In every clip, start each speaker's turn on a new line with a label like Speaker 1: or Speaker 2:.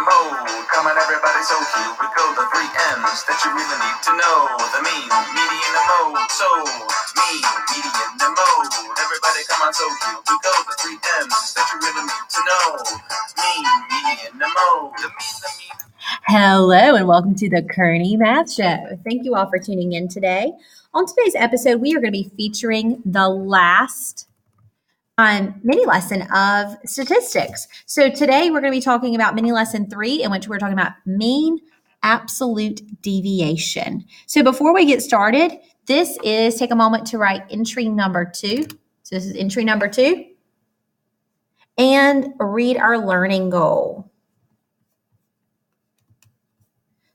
Speaker 1: mode. Come on, everybody, so here we go. The 3 M's that you really need to know. The mean, median, and mode. So, mean, median, and mode. Everybody, come on, so here we go. The 3 M's that you really need to know. Mean, median, and mode. The mean.
Speaker 2: Hello, and welcome to the Kearney Math Show. Thank you all for tuning in today. On today's episode, we are going to be featuring the last mini lesson of statistics. So today we're going to be talking about mini lesson 3, in which we're talking about mean absolute deviation. So before we get started, take a moment to write entry number 2. So this is entry number 2. And read our learning goal.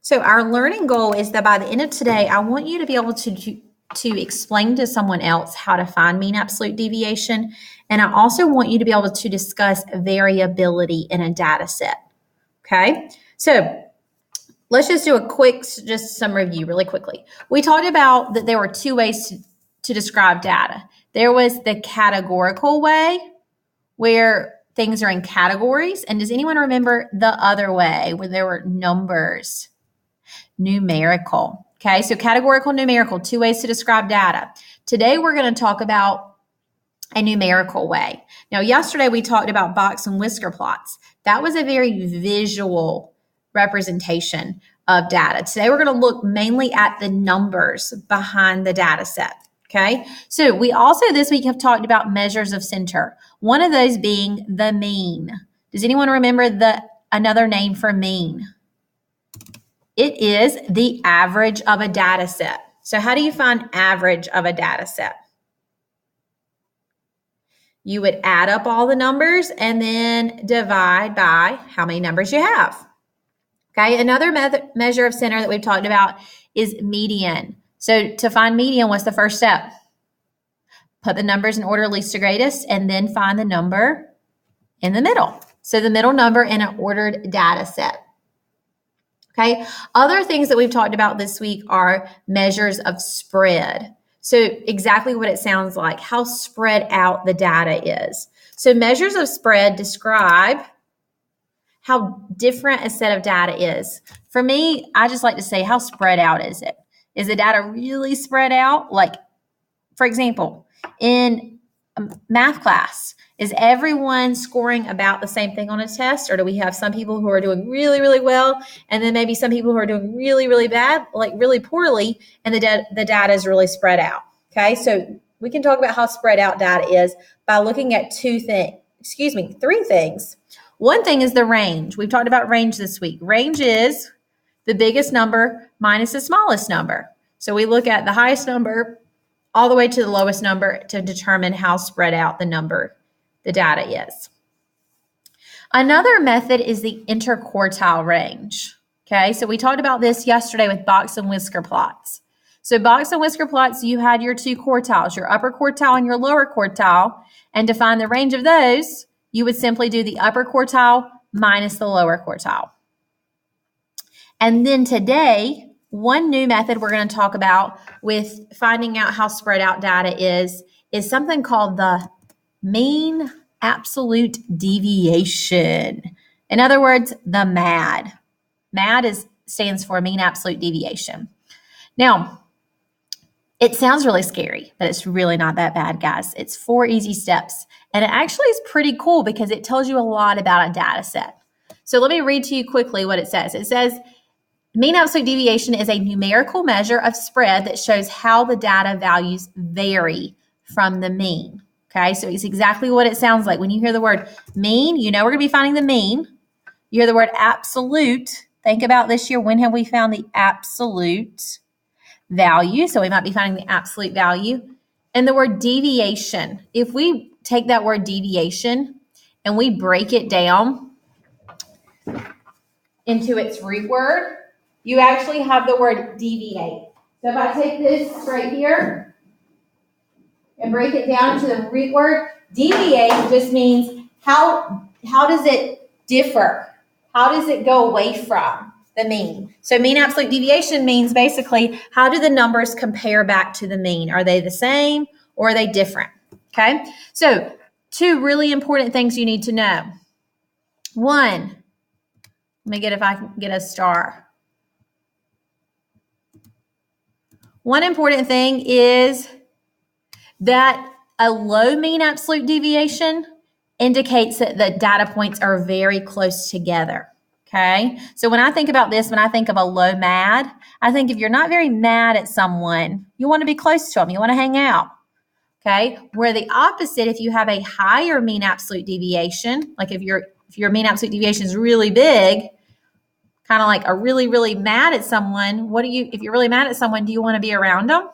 Speaker 2: So our learning goal is that by the end of today, I want you to be able to explain to someone else how to find mean absolute deviation. And I also want you to be able to discuss variability in a data set. Okay, so let's just do some review really quickly. We talked about that there were 2 ways to describe data. There was the categorical way, where things are in categories. And does anyone remember the other way, where there were numbers? Numerical. Okay, so categorical, numerical, 2 ways to describe data. Today, we're going to talk about a numerical way. Now, yesterday, we talked about box and whisker plots. That was a very visual representation of data. Today, we're going to look mainly at the numbers behind the data set. Okay, so we also this week have talked about measures of center. One of those being the mean. Does anyone remember another name for mean? It is the average of a data set. So how do you find average of a data set? You would add up all the numbers and then divide by how many numbers you have. Okay, another measure of center that we've talked about is median. So to find median, what's the first step? Put the numbers in order least to greatest and then find the number in the middle. So the middle number in an ordered data set. Okay, other things that we've talked about this week are measures of spread. So exactly what it sounds like, how spread out the data is. So measures of spread describe how different a set of data is. For me, I just like to say, how spread out is it? Is the data really spread out? Like, for example, in math class, is everyone scoring about the same thing on a test? Or do we have some people who are doing really, really well, and then maybe some people who are doing really, really bad, like really poorly, and the data is really spread out? Okay, so we can talk about how spread out data is by looking at 3 things. One thing is the range. We've talked about range this week. Range is the biggest number minus the smallest number. So we look at the highest number all the way to the lowest number to determine how spread out the data is. Another method is the interquartile range. Okay, so we talked about this yesterday with box and whisker plots. So box and whisker plots, you had your 2 quartiles, your upper quartile and your lower quartile. And to find the range of those, you would simply do the upper quartile minus the lower quartile. And then today, one new method we're going to talk about with finding out how spread out data is something called the mean absolute deviation. In other words, the MAD. MAD stands for mean absolute deviation. Now, it sounds really scary, but it's really not that bad, guys. It's 4 easy steps. And it actually is pretty cool because it tells you a lot about a data set. So let me read to you quickly what it says. It says, mean absolute deviation is a numerical measure of spread that shows how the data values vary from the mean. Okay, so it's exactly what it sounds like. When you hear the word mean, you know we're going to be finding the mean. You hear the word absolute. Think about this year. When have we found the absolute value? So we might be finding the absolute value. And the word deviation. If we take that word deviation and we break it down into its root word, you actually have the word deviate. So if I take this right here and break it down to the root word, deviate just means how does it differ? How does it go away from the mean? So mean absolute deviation means basically how do the numbers compare back to the mean? Are they the same or are they different? Okay, so 2 really important things you need to know. 1, Let me get if I can get a star. One important thing is that a low mean absolute deviation indicates that the data points are very close together. Okay, so when I think about this, when I think of a low MAD, I think if you're not very mad at someone, you want to be close to them, you want to hang out. Okay, where the opposite, if you have a higher mean absolute deviation, like if your mean absolute deviation is really big, kind of like really mad at someone, if you're really mad at someone, do you want to be around them?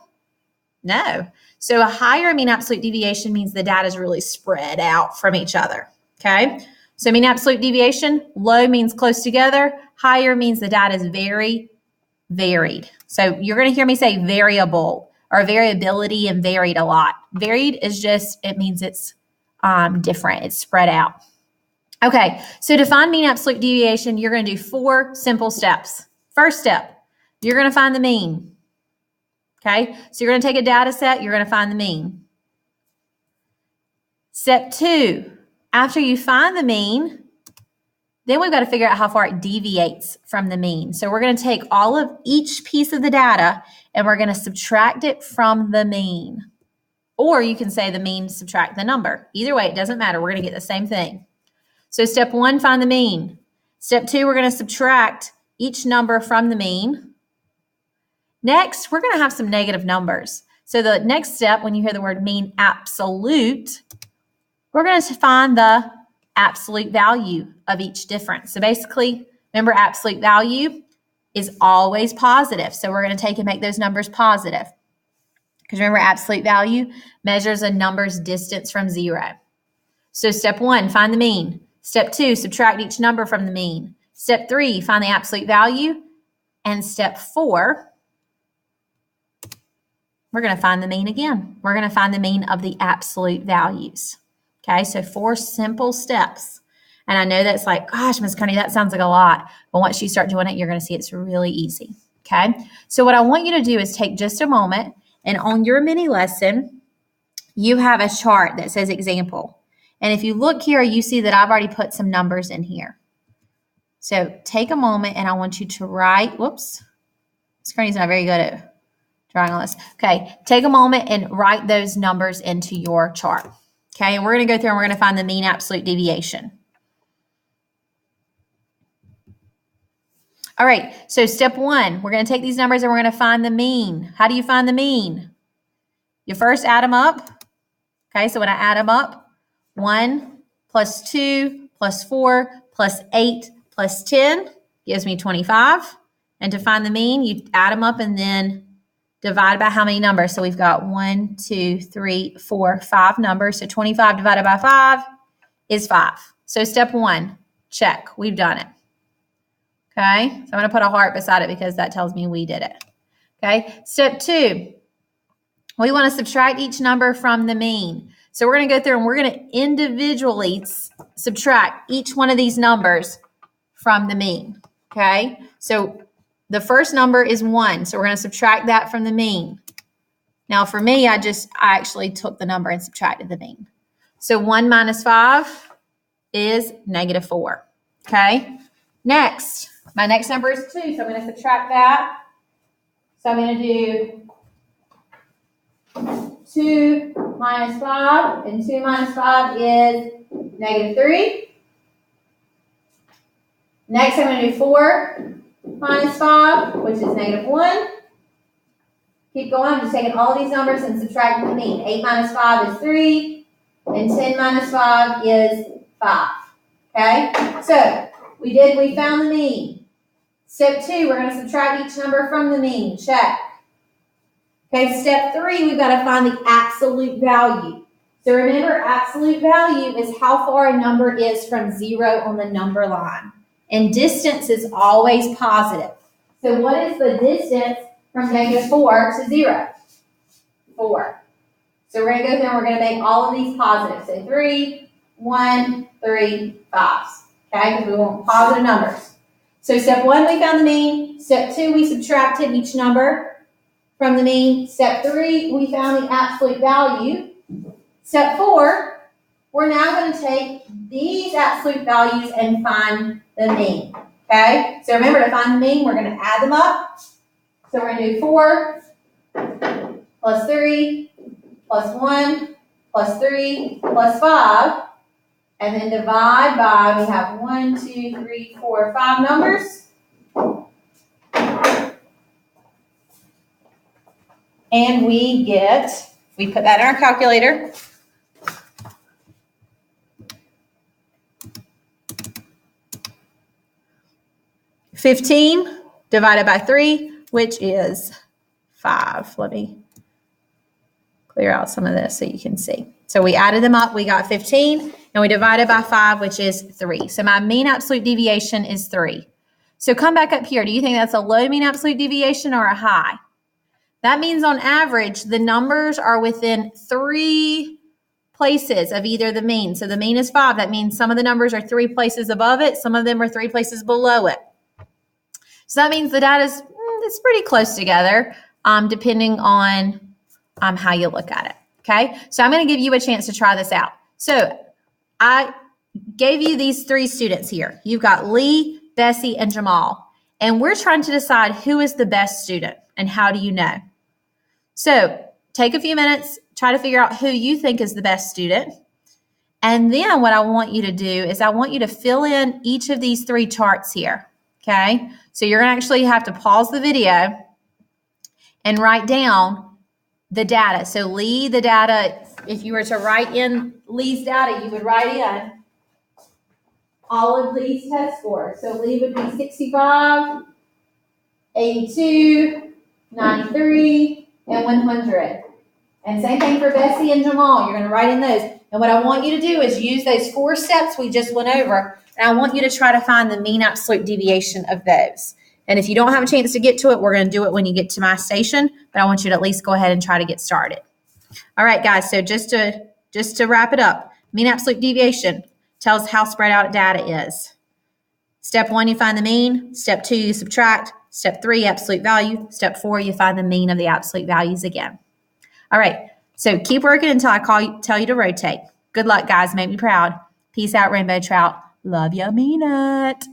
Speaker 2: No. So a higher mean absolute deviation means the data is really spread out from each other. Okay. So mean absolute deviation, low means close together. Higher means the data is very varied. So you're going to hear me say variable or variability and varied a lot. Varied is just, it means it's different. It's spread out. Okay. So to find mean absolute deviation, you're going to do 4 simple steps. First step, you're going to find the mean. Okay, so you're going to take a data set, you're going to find the mean. Step 2, after you find the mean, then we've got to figure out how far it deviates from the mean. So we're going to take all of each piece of the data and we're going to subtract it from the mean. Or you can say the mean, subtract the number. Either way, it doesn't matter. We're going to get the same thing. So step 1, find the mean. Step 2, we're going to subtract each number from the mean. Next, we're going to have some negative numbers. So the next step, when you hear the word mean absolute, we're going to find the absolute value of each difference. So basically, remember absolute value is always positive. So we're going to take and make those numbers positive. Because remember, absolute value measures a number's distance from 0. So step 1, find the mean. Step 2, subtract each number from the mean. Step 3, find the absolute value. And step 4, we're going to find the mean again. We're going to find the mean of the absolute values. Okay, so 4 simple steps. And I know that's like, gosh, Ms. Kearney, that sounds like a lot. But once you start doing it, you're going to see it's really easy. Okay, so what I want you to do is take just a moment, and on your mini lesson, you have a chart that says example. And if you look here, you see that I've already put some numbers in here. So take a moment, and I want you to write, whoops, Ms. Kearney's not very good at drawing on this. Okay, take a moment and write those numbers into your chart. Okay, and we're going to go through and we're going to find the mean absolute deviation. All right, so step 1, we're going to take these numbers and we're going to find the mean. How do you find the mean? You first add them up. Okay, so when I add them up, 1 plus 2 plus 4 plus 8 plus 10 gives me 25. And to find the mean, you add them up and then divide by how many numbers? So we've got 1, 2, 3, 4, 5 numbers. So 25 divided by 5 is 5. So step 1, check. We've done it. Okay. So I'm going to put a heart beside it because that tells me we did it. Okay. Step 2, we want to subtract each number from the mean. So we're going to go through and we're going to individually subtract each one of these numbers from the mean. Okay. So the first number is 1, so we're going to subtract that from the mean. Now for me, I actually took the number and subtracted the mean. So 1 minus 5 is -4. Okay. Next, my next number is 2, so I'm going to subtract that. So I'm going to do 2 minus 5, and 2 minus 5 is -3. Next, I'm going to do 4 minus 5, which is -1. Keep going. I'm just taking all these numbers and subtracting the mean. 8 minus 5 is 3, and 10 minus 5 is 5. Okay? So, we found the mean. Step 2, we're going to subtract each number from the mean. Check. Okay, step 3, we've got to find the absolute value. So remember, absolute value is how far a number is from 0 on the number line. And distance is always positive. So what is the distance from -4 to 0? 4. So we're going to go through and we're going to make all of these positive. So 3, 1, 3, 5. Okay, because we want positive numbers. So step 1, we found the mean. Step 2, we subtracted each number from the mean. Step 3, we found the absolute value. Step 4, we're now going to take these absolute values and find the mean. Okay, so remember to find the mean, we're going to add them up. So we're going to do 4 plus 3 plus 1 plus 3 plus 5. And then divide by, we have 1, 2, 3, 4, 5 numbers. And we put that in our calculator. $15 divided by 3, which is 5. Let me clear out some of this so you can see. So we added them up, we got 15, and we divided by 5, which is 3. So my mean absolute deviation is 3. So come back up here. Do you think that's a low mean absolute deviation or a high? That means on average, the numbers are within 3 places of either the mean. So the mean is 5. That means some of the numbers are 3 places above it. Some of them are 3 places below it. So that means the data is it's pretty close together, depending on how you look at it. Okay, so I'm going to give you a chance to try this out. So I gave you these 3 students here. You've got Lee, Bessie, and Jamal. And we're trying to decide who is the best student and how do you know. So take a few minutes, try to figure out who you think is the best student. And then what I want you to do is I want you to fill in each of these 3 charts here. Okay, so you're going to actually have to pause the video and write down the data. So Lee, the data, if you were to write in Lee's data, you would write in all of Lee's test scores. So Lee would be 65, 82, 93, and 100. And same thing for Bessie and Jamal. You're going to write in those. And what I want you to do is use those 4 steps we just went over, and I want you to try to find the mean absolute deviation of those. And if you don't have a chance to get to it, we're going to do it when you get to my station, but I want you to at least go ahead and try to get started. All right, guys, so just to wrap it up, mean absolute deviation tells how spread out data is. Step 1, you find the mean. Step 2, you subtract. Step 3, absolute value. Step 4, you find the mean of the absolute values again. All right, so keep working until I tell you to rotate. Good luck, guys. Make me proud. Peace out, Rainbow Trout. Love ya, mean it.